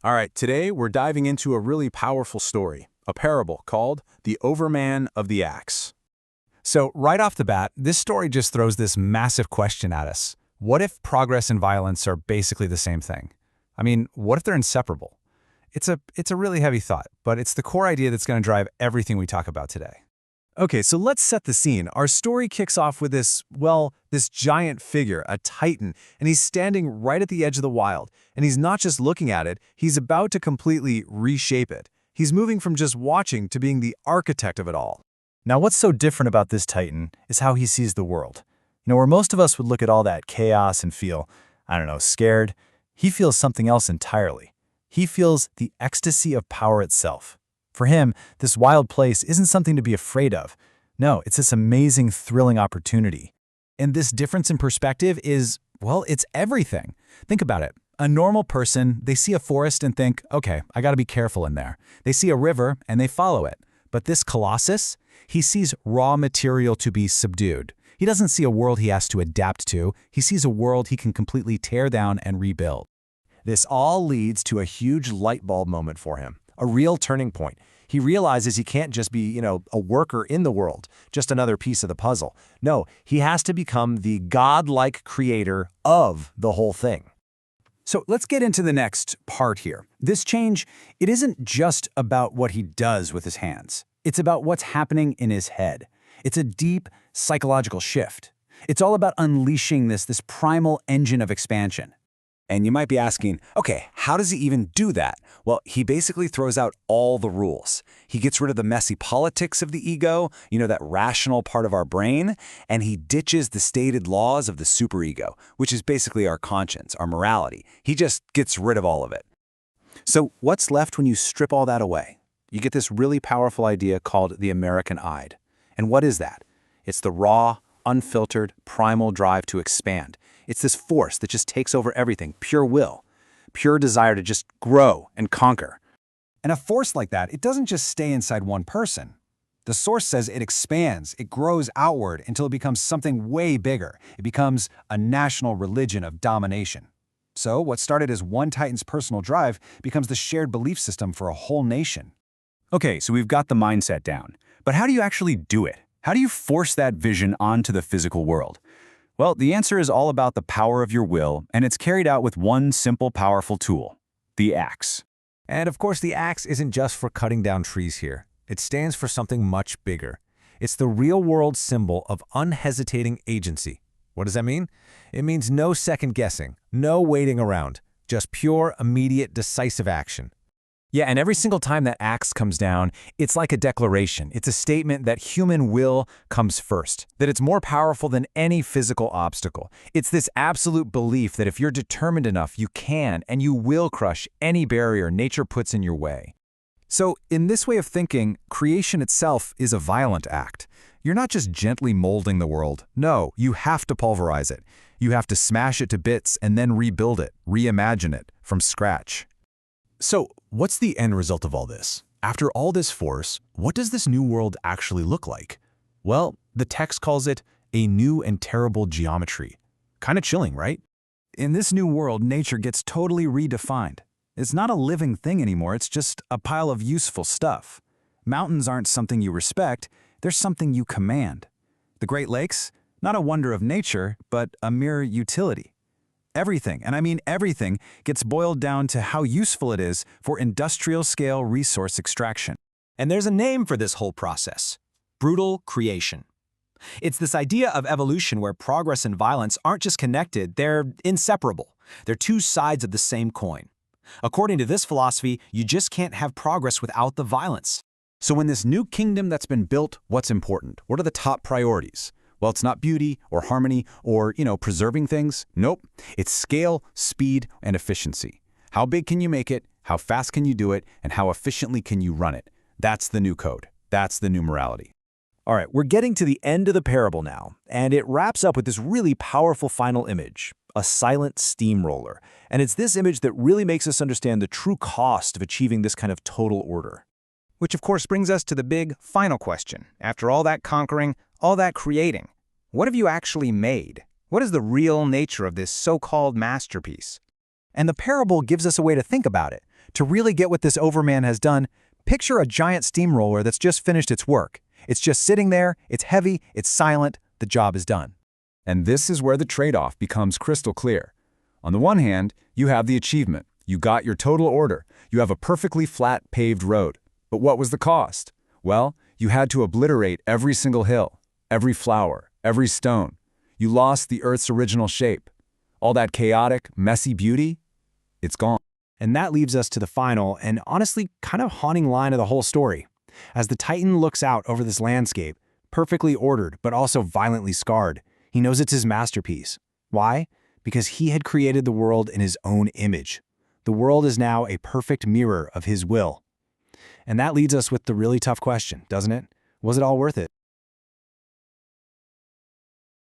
All right, today we're diving into a really powerful story, a parable called The Overman of the Axe. So right off the bat, this story just throws this massive question at us. What if progress and violence are basically the same thing? I mean, what if they're inseparable? It's a really heavy thought, but it's the core idea that's going to drive everything we talk about today. Okay, so let's set the scene. Our story kicks off with this giant figure, a titan, and he's standing right at the edge of the wild. And he's not just looking at it, he's about to completely reshape it. He's moving from just watching to being the architect of it all. Now, what's so different about this titan is how he sees the world. Where most of us would look at all that chaos and feel, scared, he feels something else entirely. He feels the ecstasy of power itself. For him, this wild place isn't something to be afraid of. No, it's this amazing, thrilling opportunity. And this difference in perspective is, it's everything. Think about it. A normal person, they see a forest and think, okay, I gotta be careful in there. They see a river and they follow it. But this Colossus, he sees raw material to be subdued. He doesn't see a world he has to adapt to. He sees a world he can completely tear down and rebuild. This all leads to a huge light bulb moment for him, a real turning point. He realizes he can't just be, a worker in the world, just another piece of the puzzle. No, he has to become the godlike creator of the whole thing. So let's get into the next part here. This change, it isn't just about what he does with his hands. It's about what's happening in his head. It's a deep psychological shift. It's all about unleashing this primal engine of expansion. And you might be asking, okay, how does he even do that? Well, he basically throws out all the rules. He gets rid of the messy politics of the ego, that rational part of our brain, and he ditches the stated laws of the superego, which is basically our conscience, our morality. He just gets rid of all of it. So what's left when you strip all that away? You get this really powerful idea called the American Id. And what is that? It's the raw, unfiltered, primal drive to expand. It's this force that just takes over everything, pure will, pure desire to just grow and conquer. And a force like that, it doesn't just stay inside one person. The source says it expands, it grows outward until it becomes something way bigger. It becomes a national religion of domination. So what started as one titan's personal drive becomes the shared belief system for a whole nation. Okay, so we've got the mindset down. But how do you actually do it? How do you force that vision onto the physical world? Well, the answer is all about the power of your will, and it's carried out with one simple, powerful tool, the axe. And of course, the axe isn't just for cutting down trees here. It stands for something much bigger. It's the real-world symbol of unhesitating agency. What does that mean? It means no second guessing, no waiting around, just pure, immediate, decisive action. Yeah, and every single time that axe comes down, it's like a declaration. It's a statement that human will comes first, that it's more powerful than any physical obstacle. It's this absolute belief that if you're determined enough, you can and you will crush any barrier nature puts in your way. So, in this way of thinking, creation itself is a violent act. You're not just gently molding the world. No, you have to pulverize it. You have to smash it to bits and then rebuild it, reimagine it from scratch. So, what's the end result of all this? After all this force, what does this new world actually look like? Well, the text calls it a new and terrible geometry. Kind of chilling, right? In this new world, nature gets totally redefined. It's not a living thing anymore, it's just a pile of useful stuff. Mountains aren't something you respect, they're something you command. The Great Lakes, not a wonder of nature, but a mere utility. Everything, and I mean everything, gets boiled down to how useful it is for industrial-scale resource extraction. And there's a name for this whole process: brutal creation. It's this idea of evolution where progress and violence aren't just connected, they're inseparable. They're two sides of the same coin. According to this philosophy, you just can't have progress without the violence. So in this new kingdom that's been built, what's important? What are the top priorities? Well, it's not beauty or harmony or, preserving things. Nope. It's scale, speed, and efficiency. How big can you make it? How fast can you do it? And how efficiently can you run it? That's the new code. That's the new morality. All right, we're getting to the end of the parable now, and it wraps up with this really powerful final image, a silent steamroller. And it's this image that really makes us understand the true cost of achieving this kind of total order. Which of course brings us to the big final question. After all that conquering, all that creating, what have you actually made? What is the real nature of this so-called masterpiece? And the parable gives us a way to think about it. To really get what this Overman has done, picture a giant steamroller that's just finished its work. It's just sitting there, it's heavy, it's silent, the job is done. And this is where the trade-off becomes crystal clear. On the one hand, you have the achievement. You got your total order. You have a perfectly flat, paved road. But what was the cost? Well, you had to obliterate every single hill, every flower, every stone. You lost the Earth's original shape. All that chaotic, messy beauty, it's gone. And that leaves us to the final and honestly kind of haunting line of the whole story. As the Titan looks out over this landscape, perfectly ordered but also violently scarred, he knows it's his masterpiece. Why? Because he had created the world in his own image. The world is now a perfect mirror of his will. And that leads us with the really tough question, doesn't it? Was it all worth it?